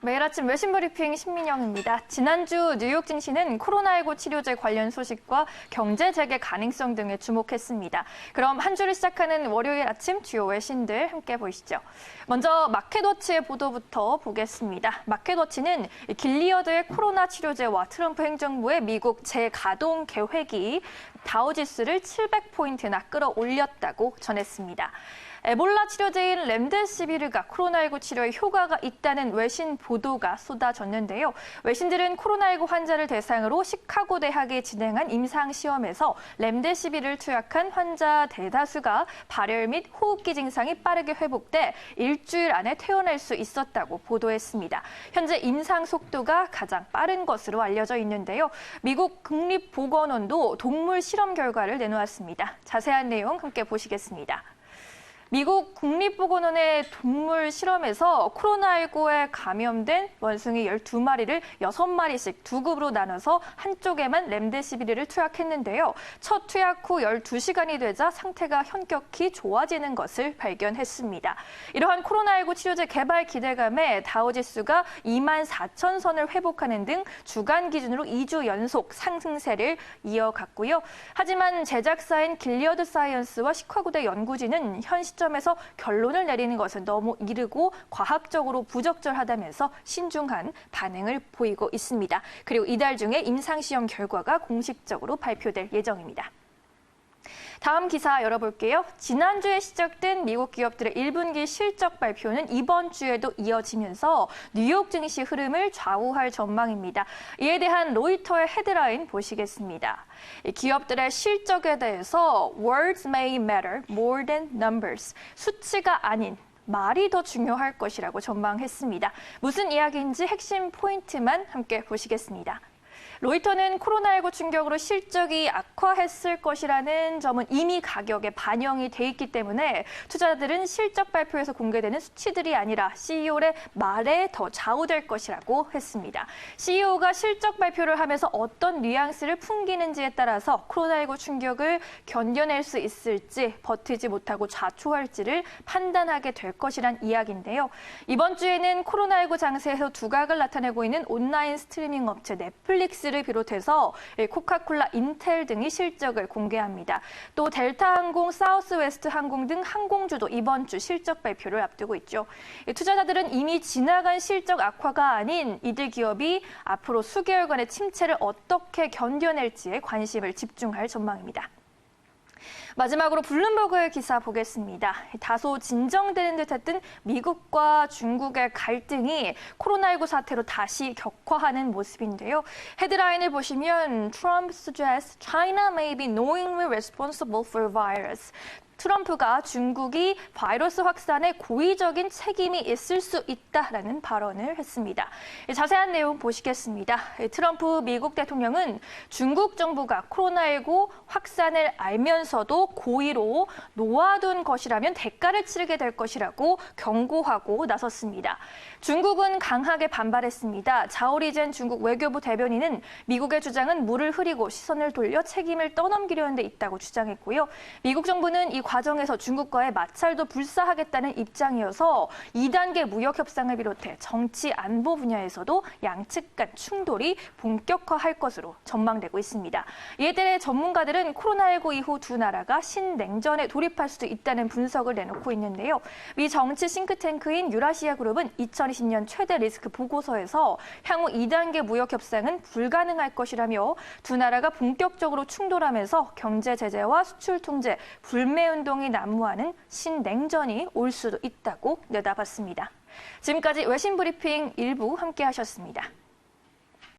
매일 아침 외신 브리핑 신민영입니다. 지난주 뉴욕 증시는 코로나19 치료제 관련 소식과 경제 재개 가능성 등에 주목했습니다. 그럼 한 주를 시작하는 월요일 아침 주요 외신들 함께 보시죠. 먼저 마켓워치의 보도부터 보겠습니다. 마켓워치는 길리어드의 코로나 치료제와 트럼프 행정부의 미국 재가동 계획이 다우지수를 700포인트나 끌어올렸다고 전했습니다. 에볼라 치료제인 렘데시비르가 코로나19 치료에 효과가 있다는 외신 보도가 쏟아졌는데요. 외신들은 코로나19 환자를 대상으로 시카고 대학이 진행한 임상시험에서 렘데시비르를 투약한 환자 대다수가 발열 및 호흡기 증상이 빠르게 회복돼 일주일 안에 퇴원할 수 있었다고 보도했습니다. 현재 임상 속도가 가장 빠른 것으로 알려져 있는데요. 미국 국립보건원도 동물 실험 결과를 내놓았습니다. 자세한 내용 함께 보시겠습니다. 미국 국립보건원의 동물 실험에서 코로나19에 감염된 원숭이 12마리를 6마리씩 두 그룹으로 나눠서 한쪽에만 렘데시비르를 투약했는데요. 첫 투약 후 12시간이 되자 상태가 현격히 좋아지는 것을 발견했습니다. 이러한 코로나19 치료제 개발 기대감에 다우지수가 24,000선을 회복하는 등 주간 기준으로 2주 연속 상승세를 이어갔고요. 하지만 제작사인 길리어드 사이언스와 시카고대 연구진은 현 시점에서 결론을 내리는 것은 너무 이르고 과학적으로 부적절하다면서 신중한 반응을 보이고 있습니다. 그리고 이달 중에 임상시험 결과가 공식적으로 발표될 예정입니다. 다음 기사 열어볼게요. 지난주에 시작된 미국 기업들의 1분기 실적 발표는 이번 주에도 이어지면서 뉴욕 증시 흐름을 좌우할 전망입니다. 이에 대한 로이터의 헤드라인 보시겠습니다. 기업들의 실적에 대해서 Words may matter more than numbers. 수치가 아닌 말이 더 중요할 것이라고 전망했습니다. 무슨 이야기인지 핵심 포인트만 함께 보시겠습니다. 로이터는 코로나19 충격으로 실적이 악화했을 것이라는 점은 이미 가격에 반영이 돼 있기 때문에 투자자들은 실적 발표에서 공개되는 수치들이 아니라 CEO의 말에 더 좌우될 것이라고 했습니다. CEO가 실적 발표를 하면서 어떤 뉘앙스를 풍기는지에 따라서 코로나19 충격을 견뎌낼 수 있을지 버티지 못하고 좌초할지를 판단하게 될 것이란 이야기인데요. 이번 주에는 코로나19 장세에서 두각을 나타내고 있는 온라인 스트리밍 업체 넷플릭스 를 비롯해서 코카콜라, 인텔 등이 실적을 공개합니다. 또 델타항공, 사우스웨스트 항공 등 항공주도 이번 주 실적 발표를 앞두고 있죠. 투자자들은 이미 지나간 실적 악화가 아닌 이들 기업이 앞으로 수개월간의 침체를 어떻게 견뎌낼지에 관심을 집중할 전망입니다. 마지막으로 블룸버그의 기사 보겠습니다. 다소 진정되는 듯했던 미국과 중국의 갈등이 코로나19 사태로 다시 격화하는 모습인데요. 헤드라인을 보시면 Trump suggests China may be knowingly responsible for virus. 트럼프가 중국이 바이러스 확산에 고의적인 책임이 있을 수 있다라는 발언을 했습니다. 자세한 내용 보시겠습니다. 트럼프 미국 대통령은 중국 정부가 코로나19 확산을 알면서도 고의로 놓아둔 것이라면 대가를 치르게 될 것이라고 경고하고 나섰습니다. 중국은 강하게 반발했습니다. 자오리젠 중국 외교부 대변인은 미국의 주장은 물을 흐리고 시선을 돌려 책임을 떠넘기려는 데 있다고 주장했고요. 미국 정부는 이 과정에서 중국과의 마찰도 불사하겠다는 입장이어서 2단계 무역 협상을 비롯해 정치 안보 분야에서도 양측 간 충돌이 본격화할 것으로 전망되고 있습니다. 이에 대해 전문가들은 코로나19 이후 두 나라가 신냉전에 돌입할 수도 있다는 분석을 내놓고 있는데요. 미 정치 싱크탱크인 유라시아 그룹은 2020년 최대 리스크 보고서에서 향후 2단계 무역 협상은 불가능할 것이라며 두 나라가 본격적으로 충돌하면서 경제 제재와 수출 통제, 불매 운동이 난무하는 신냉전이 올 수도 있다고 내다봤습니다. 지금까지 외신 브리핑 일부 함께 하셨습니다.